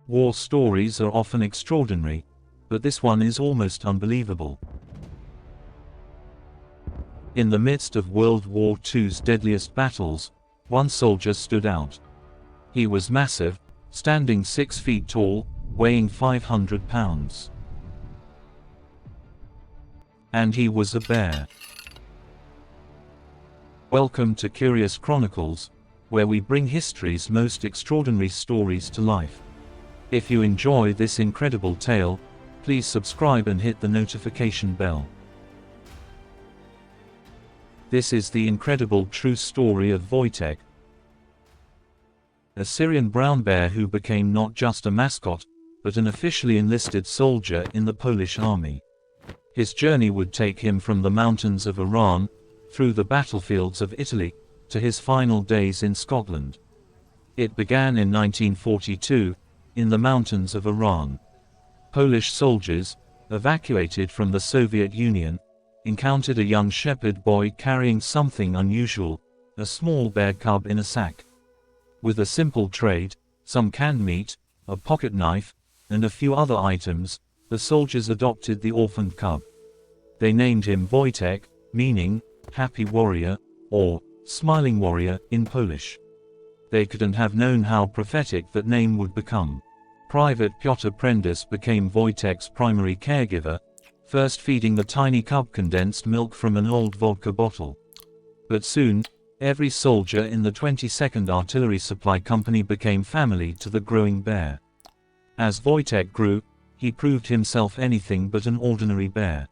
War stories are often extraordinary, but this one is almost unbelievable. In the midst of World War II's deadliest battles, one soldier stood out. He was massive, standing 6 feet tall, weighing 500 pounds. And he was a bear. Welcome to Curious Chronicles, where we bring history's most extraordinary stories to life. If you enjoy this incredible tale, please subscribe and hit the notification bell. This is the incredible true story of Wojtek, a Syrian brown bear who became not just a mascot, but an officially enlisted soldier in the Polish army. His journey would take him from the mountains of Iran, through the battlefields of Italy, to his final days in Scotland. It began in 1942, in the mountains of Iran. Polish soldiers, evacuated from the Soviet Union, encountered a young shepherd boy carrying something unusual, a small bear cub in a sack. With a simple trade, some canned meat, a pocket knife, and a few other items, the soldiers adopted the orphaned cub. They named him Wojtek, meaning happy warrior, or smiling warrior in Polish. They couldn't have known how prophetic that name would become. Private Piotr Prentice became Wojtek's primary caregiver, first feeding the tiny cub condensed milk from an old vodka bottle. But soon, every soldier in the 22nd Artillery Supply Company became family to the growing bear. As Wojtek grew, he proved himself anything but an ordinary bear.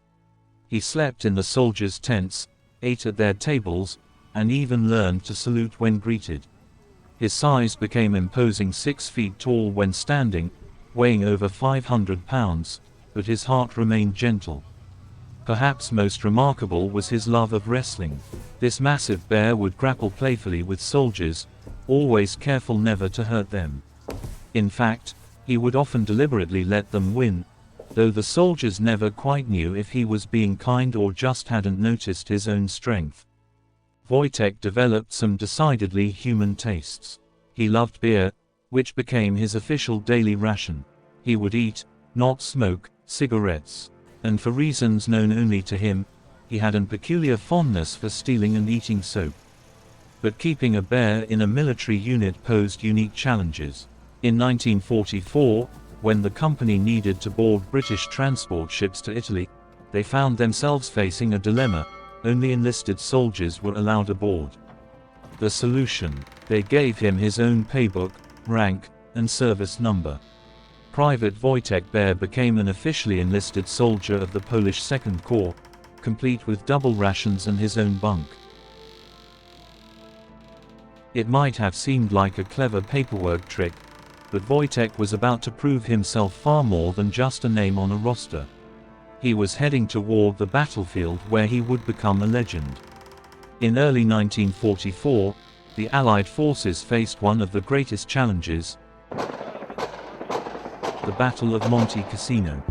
He slept in the soldiers' tents, ate at their tables, and even learned to salute when greeted. His size became imposing, 6 feet tall when standing, weighing over 500 pounds, but his heart remained gentle. Perhaps most remarkable was his love of wrestling. This massive bear would grapple playfully with soldiers, always careful never to hurt them. In fact, he would often deliberately let them win, though the soldiers never quite knew if he was being kind or just hadn't noticed his own strength. Wojtek developed some decidedly human tastes. He loved beer, which became his official daily ration. He would eat, not smoke, cigarettes. And for reasons known only to him, he had a peculiar fondness for stealing and eating soap. But keeping a bear in a military unit posed unique challenges. In 1944, when the company needed to board British transport ships to Italy, they found themselves facing a dilemma: only enlisted soldiers were allowed aboard. The solution: they gave him his own paybook, rank, and service number. Private Wojtek Bear became an officially enlisted soldier of the Polish Second Corps, complete with double rations and his own bunk. It might have seemed like a clever paperwork trick, but Wojtek was about to prove himself far more than just a name on a roster. He was heading toward the battlefield where he would become a legend. In early 1944, the Allied forces faced one of the greatest challenges: the Battle of Monte Cassino.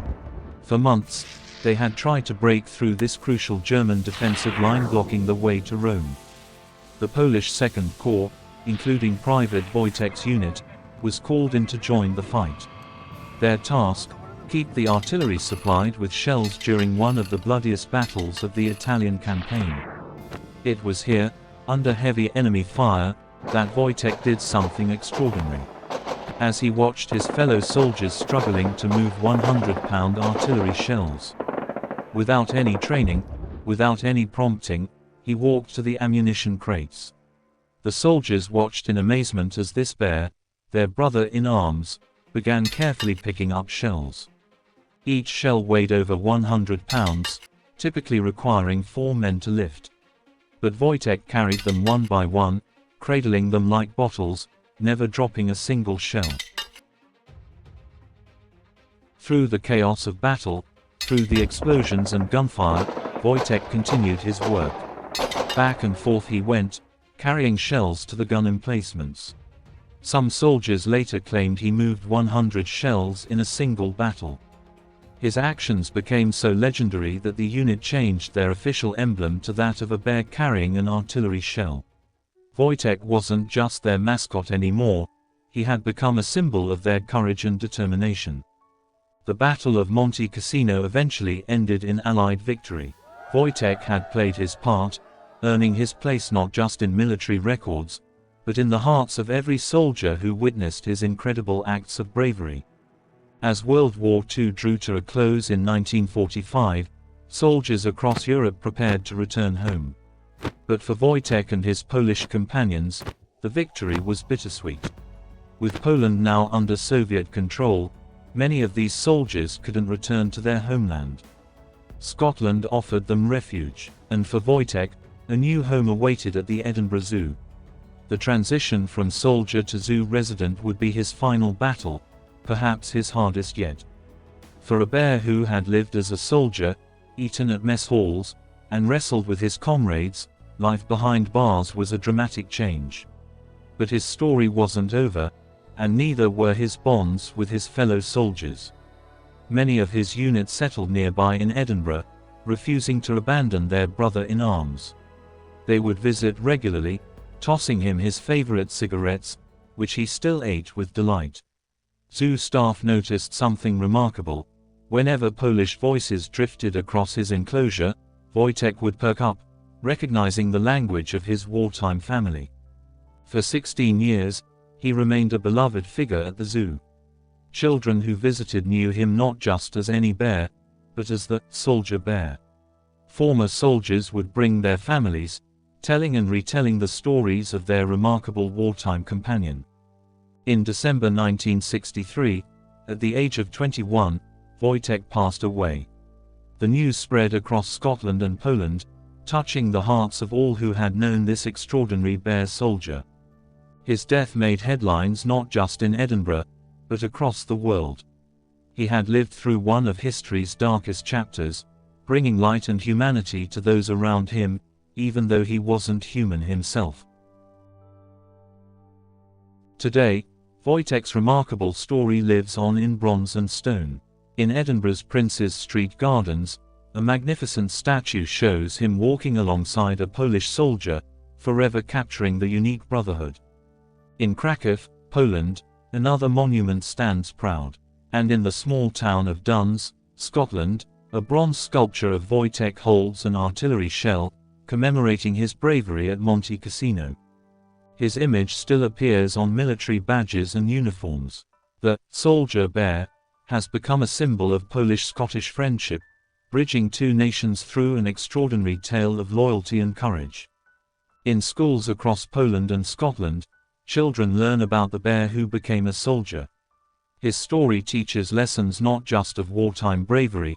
For months, they had tried to break through this crucial German defensive line blocking the way to Rome. The Polish Second Corps, including Private Wojtek's unit, was called in to join the fight. Their task: keep the artillery supplied with shells during one of the bloodiest battles of the Italian campaign. It was here, under heavy enemy fire, that Wojtek did something extraordinary. As he watched his fellow soldiers struggling to move 100-pound artillery shells. Without any training, without any prompting, he walked to the ammunition crates. The soldiers watched in amazement as this bear, their brother in arms, began carefully picking up shells. Each shell weighed over 100 pounds, typically requiring 4 men to lift. But Wojtek carried them one by one, cradling them like bottles, never dropping a single shell. Through the chaos of battle, through the explosions and gunfire, Wojtek continued his work. Back and forth he went, carrying shells to the gun emplacements. Some soldiers later claimed he moved 100 shells in a single battle. His actions became so legendary that the unit changed their official emblem to that of a bear carrying an artillery shell. Wojtek wasn't just their mascot anymore, he had become a symbol of their courage and determination. The Battle of Monte Cassino eventually ended in Allied victory. Wojtek had played his part, earning his place not just in military records, but in the hearts of every soldier who witnessed his incredible acts of bravery. As World War II drew to a close in 1945, soldiers across Europe prepared to return home. But for Wojtek and his Polish companions, the victory was bittersweet. With Poland now under Soviet control, many of these soldiers couldn't return to their homeland. Scotland offered them refuge, and for Wojtek, a new home awaited at the Edinburgh Zoo. The transition from soldier to zoo resident would be his final battle, perhaps his hardest yet. For a bear who had lived as a soldier, eaten at mess halls, and wrestled with his comrades, life behind bars was a dramatic change. But his story wasn't over, and neither were his bonds with his fellow soldiers. Many of his units settled nearby in Edinburgh, refusing to abandon their brother in arms. They would visit regularly, tossing him his favorite cigarettes, which he still ate with delight. Zoo staff noticed something remarkable. Whenever Polish voices drifted across his enclosure, Wojtek would perk up, recognizing the language of his wartime family. For 16 years, he remained a beloved figure at the zoo. Children who visited knew him not just as any bear, but as the soldier bear. Former soldiers would bring their families, telling and retelling the stories of their remarkable wartime companion. In December 1963, at the age of 21, Wojtek passed away. The news spread across Scotland and Poland, touching the hearts of all who had known this extraordinary bear soldier. His death made headlines not just in Edinburgh, but across the world. He had lived through one of history's darkest chapters, bringing light and humanity to those around him, even though he wasn't human himself. Today, Wojtek's remarkable story lives on in bronze and stone. In Edinburgh's Princes Street Gardens, a magnificent statue shows him walking alongside a Polish soldier, forever capturing the unique brotherhood. In Kraków, Poland, another monument stands proud. And in the small town of Duns, Scotland, a bronze sculpture of Wojtek holds an artillery shell, commemorating his bravery at Monte Cassino. His image still appears on military badges and uniforms. The soldier bear has become a symbol of Polish-Scottish friendship, bridging two nations through an extraordinary tale of loyalty and courage. In schools across Poland and Scotland, children learn about the bear who became a soldier. His story teaches lessons not just of wartime bravery,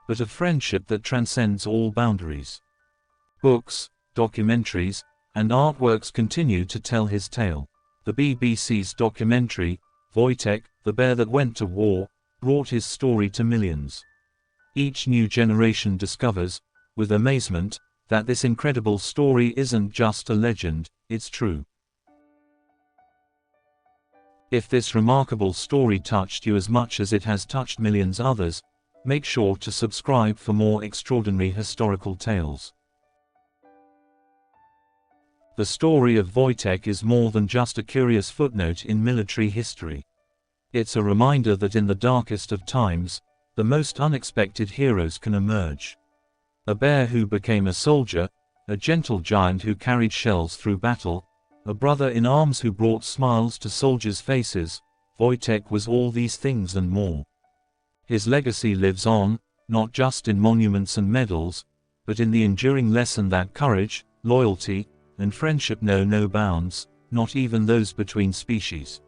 but of friendship that transcends all boundaries. Books, documentaries, and artworks continue to tell his tale. The BBC's documentary, Wojtek, the Bear That Went to War, brought his story to millions. Each new generation discovers, with amazement, that this incredible story isn't just a legend, it's true. If this remarkable story touched you as much as it has touched millions others, make sure to subscribe for more extraordinary historical tales. The story of Wojtek is more than just a curious footnote in military history. It's a reminder that in the darkest of times, the most unexpected heroes can emerge. A bear who became a soldier, a gentle giant who carried shells through battle, a brother in arms who brought smiles to soldiers' faces, Wojtek was all these things and more. His legacy lives on, not just in monuments and medals, but in the enduring lesson that courage, loyalty, and friendship know no bounds, not even those between species.